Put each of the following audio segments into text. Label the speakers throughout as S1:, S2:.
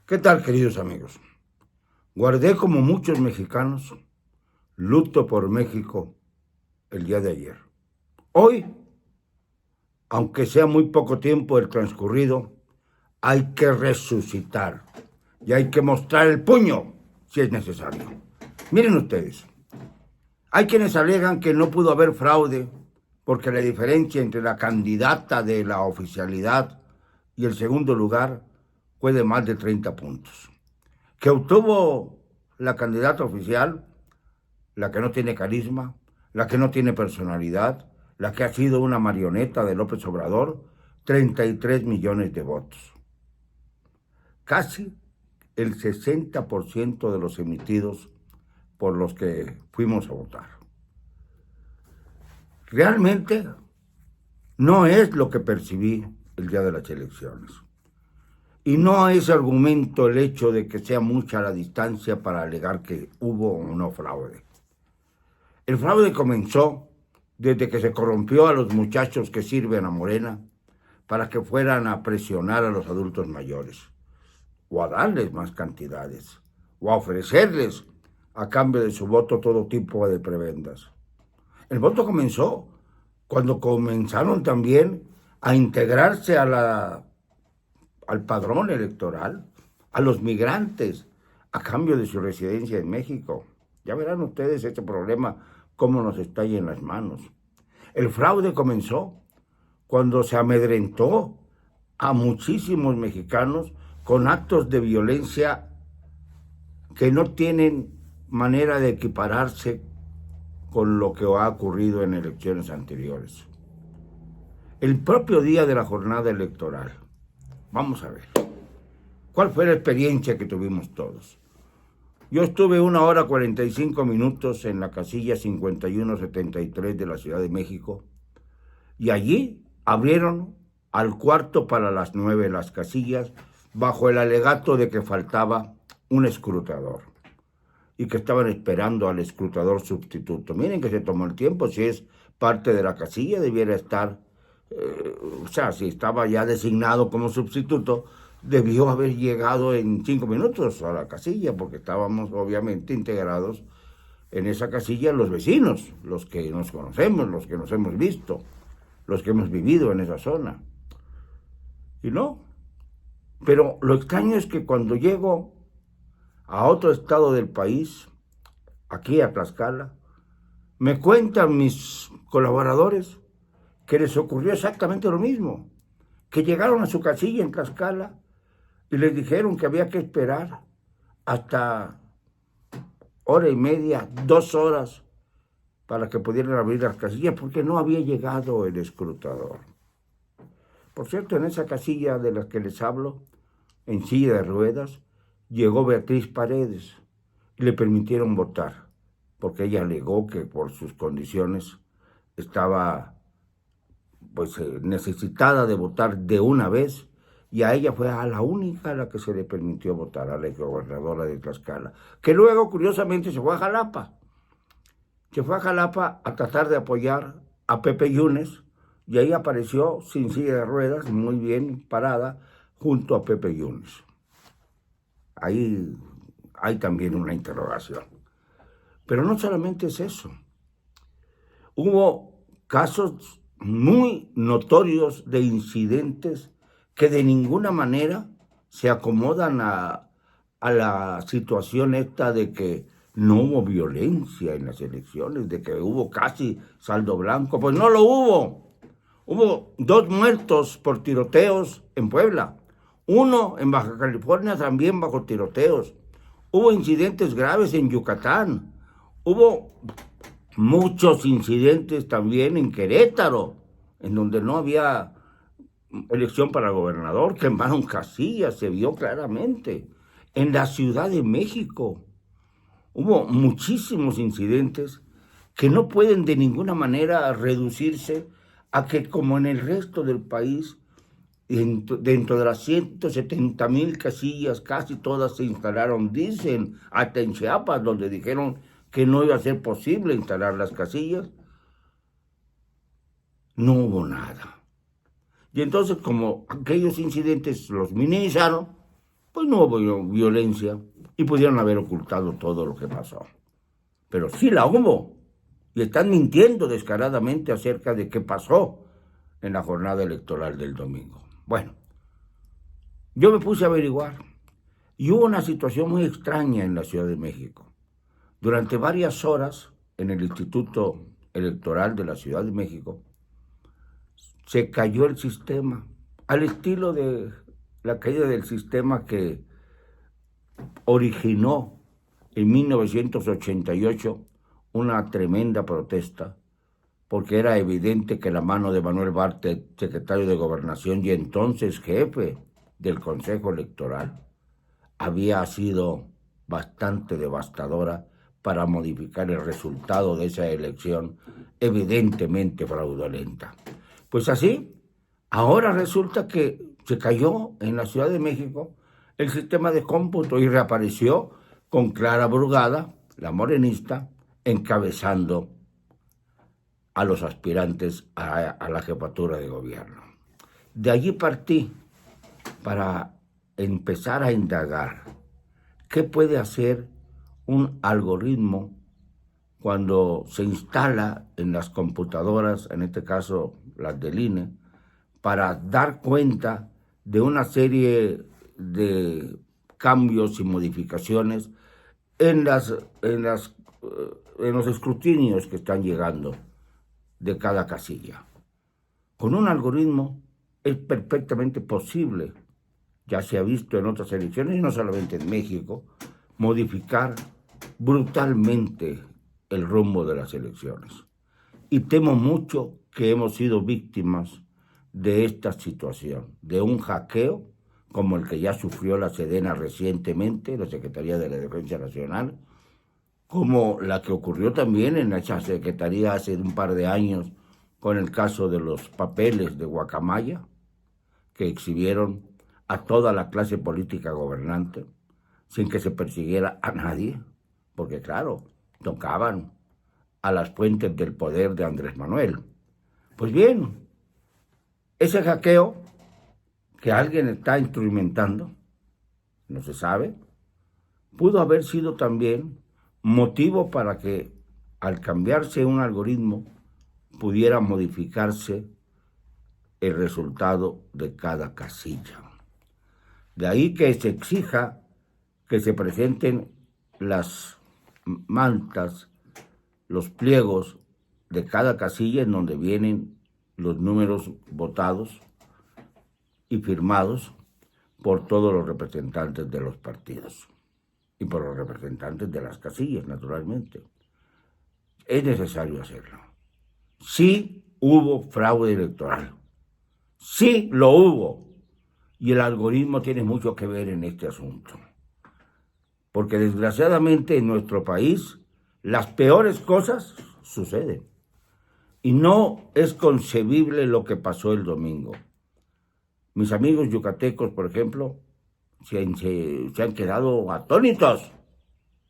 S1: ¿Qué tal, queridos amigos? Guardé, como muchos mexicanos, luto por México el día de ayer. Hoy, aunque sea muy poco tiempo el transcurrido, hay que resucitar y hay que mostrar el puño si es necesario. Miren ustedes, hay quienes alegan que no pudo haber fraude porque la diferencia entre la candidata de la oficialidad y el segundo lugar fue de más de 30 puntos. Que obtuvo la candidata oficial, la que no tiene carisma, la que no tiene personalidad, la que ha sido una marioneta de López Obrador, 33 millones de votos. Casi el 60% de los emitidos por los que fuimos a votar. Realmente no es lo que percibí el día de las elecciones. Y no es argumento el hecho de que sea mucha la distancia para alegar que hubo o no fraude. El fraude comenzó desde que se corrompió a los muchachos que sirven a Morena para que fueran a presionar a los adultos mayores, o a darles más cantidades, o a ofrecerles a cambio de su voto todo tipo de prebendas. El voto comenzó cuando comenzaron también a integrarse al padrón electoral, a los migrantes, a cambio de su residencia en México. Ya verán ustedes este problema, cómo nos está ahí en las manos. El fraude comenzó cuando se amedrentó a muchísimos mexicanos con actos de violencia que no tienen manera de equipararse con lo que ha ocurrido en elecciones anteriores. El propio día de la jornada electoral, vamos a ver, ¿cuál fue la experiencia que tuvimos todos? Yo estuve 1 hora 45 minutos en la casilla 5173 de la Ciudad de México y allí abrieron al cuarto para las 9 las casillas bajo el alegato de que faltaba un escrutador y que estaban esperando al escrutador sustituto. Miren que se tomó el tiempo, si es parte de la casilla debiera estar, si estaba ya designado como sustituto, debió haber llegado en 5 minutos a la casilla, porque estábamos obviamente integrados en esa casilla los vecinos, los que nos conocemos, los que nos hemos visto, los que hemos vivido en esa zona. Y no, pero lo extraño es que cuando llego a otro estado del país, aquí a Tlaxcala, me cuentan mis colaboradores que les ocurrió exactamente lo mismo, que llegaron a su casilla en Tlaxcala y les dijeron que había que esperar hasta 1 hora y media, 2 horas, para que pudieran abrir las casillas, porque no había llegado el escrutador. Por cierto, en esa casilla de la que les hablo, en silla de ruedas, llegó Beatriz Paredes y le permitieron votar, porque ella alegó que por sus condiciones estaba necesitada de votar de una vez, y a ella fue a la única a la que se le permitió votar, a la gobernadora de Tlaxcala, que luego curiosamente se fue a Jalapa. Se fue a Jalapa a tratar de apoyar a Pepe Yunes, y ahí apareció sin silla de ruedas, muy bien parada, junto a Pepe Yunes. Ahí hay también una interrogación. Pero no solamente es eso. Hubo casos muy notorios de incidentes que de ninguna manera se acomodan a la situación esta de que no hubo violencia en las elecciones, de que hubo casi saldo blanco. Pues no lo hubo. Hubo 2 muertos por tiroteos en Puebla. 1 en Baja California también bajo tiroteos. Hubo incidentes graves en Yucatán. Hubo muchos incidentes también en Querétaro, en donde no había elección para gobernador, quemaron casillas, se vio claramente. En la Ciudad de México hubo muchísimos incidentes que no pueden de ninguna manera reducirse a que, como en el resto del país, dentro de las 170,000 casillas, casi todas se instalaron, dicen, hasta en Chiapas, donde dijeron que no iba a ser posible instalar las casillas, no hubo nada. Y entonces, como aquellos incidentes los minimizaron, pues no hubo violencia y pudieron haber ocultado todo lo que pasó. Pero sí la hubo. Y están mintiendo descaradamente acerca de qué pasó en la jornada electoral del domingo. Bueno, yo me puse a averiguar y hubo una situación muy extraña en la Ciudad de México. Durante varias horas en el Instituto Electoral de la Ciudad de México se cayó el sistema, al estilo de la caída del sistema que originó en 1988 una tremenda protesta, porque era evidente que la mano de Manuel Bartlett, secretario de Gobernación y entonces jefe del Consejo Electoral, había sido bastante devastadora para modificar el resultado de esa elección evidentemente fraudulenta. Pues así, ahora resulta que se cayó en la Ciudad de México el sistema de cómputo y reapareció con Clara Brugada, la morenista, encabezando a los aspirantes a la jefatura de gobierno. De allí partí para empezar a indagar qué puede hacer un algoritmo cuando se instala en las computadoras, en este caso las del INE, para dar cuenta de una serie de cambios y modificaciones en los escrutinios que están llegando de cada casilla. Con un algoritmo es perfectamente posible, ya se ha visto en otras elecciones y no solamente en México, modificar brutalmente el rumbo de las elecciones. Y temo mucho que hemos sido víctimas de esta situación, de un hackeo como el que ya sufrió la Sedena recientemente, la Secretaría de la Defensa Nacional, como la que ocurrió también en esa Secretaría hace un par de años con el caso de los papeles de Guacamaya, que exhibieron a toda la clase política gobernante sin que se persiguiera a nadie, porque claro, tocaban a las fuentes del poder de Andrés Manuel. Pues bien, ese hackeo que alguien está instrumentando, no se sabe, pudo haber sido también motivo para que al cambiarse un algoritmo pudiera modificarse el resultado de cada casilla. De ahí que se exija que se presenten las mantas, los pliegos de cada casilla en donde vienen los números votados y firmados por todos los representantes de los partidos y por los representantes de las casillas, naturalmente. Es necesario hacerlo. Sí hubo fraude electoral. Sí lo hubo. Y el algoritmo tiene mucho que ver en este asunto. Porque desgraciadamente en nuestro país las peores cosas suceden. Y no es concebible lo que pasó el domingo. Mis amigos yucatecos, por ejemplo, se han quedado atónitos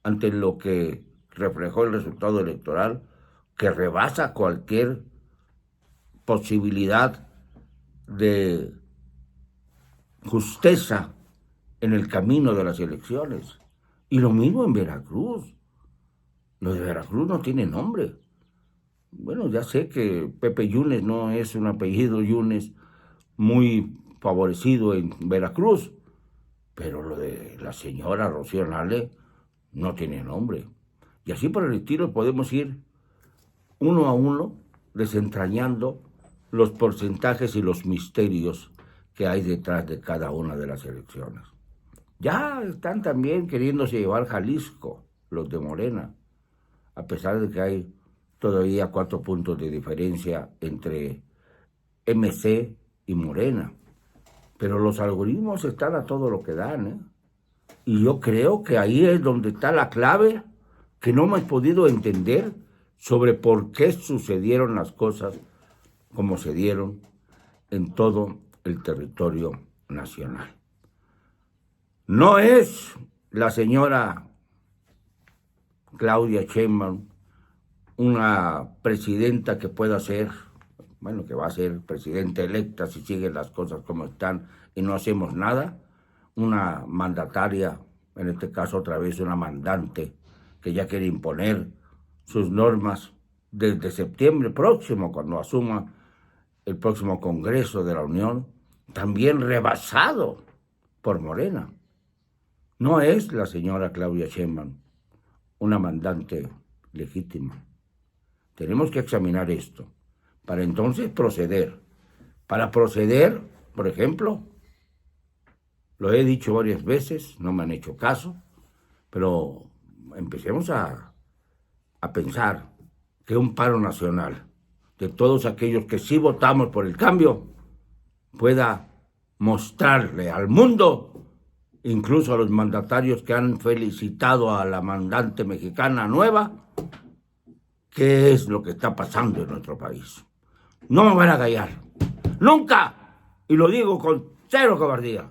S1: ante lo que reflejó el resultado electoral, que rebasa cualquier posibilidad de justeza en el camino de las elecciones. Y lo mismo en Veracruz. Lo de Veracruz no tiene nombre. Bueno, ya sé que Pepe Yunes no es un apellido Yunes muy favorecido en Veracruz, pero lo de la señora Rocío Nale no tiene nombre. Y así por el estilo podemos ir uno a uno desentrañando los porcentajes y los misterios que hay detrás de cada una de las elecciones. Ya están también queriéndose llevar Jalisco, los de Morena, a pesar de que hay todavía 4 puntos de diferencia entre MC y Morena. Pero los algoritmos están a todo lo que dan, ¿eh? Y yo creo que ahí es donde está la clave que no hemos podido entender sobre por qué sucedieron las cosas como se dieron en todo el territorio nacional. No es la señora Claudia Sheinbaum una presidenta que pueda ser, que va a ser presidenta electa si siguen las cosas como están y no hacemos nada, una mandataria, en este caso otra vez una mandante, que ya quiere imponer sus normas desde septiembre próximo, cuando asuma el próximo Congreso de la Unión, también rebasado por Morena. No es la señora Claudia Sheinbaum una mandante legítima. Tenemos que examinar esto para entonces proceder. Para proceder, por ejemplo, lo he dicho varias veces, no me han hecho caso, pero empecemos a pensar que un paro nacional de todos aquellos que sí votamos por el cambio pueda mostrarle al mundo, incluso a los mandatarios que han felicitado a la mandante mexicana nueva, qué es lo que está pasando en nuestro país. No me van a callar, nunca, y lo digo con cero cobardía.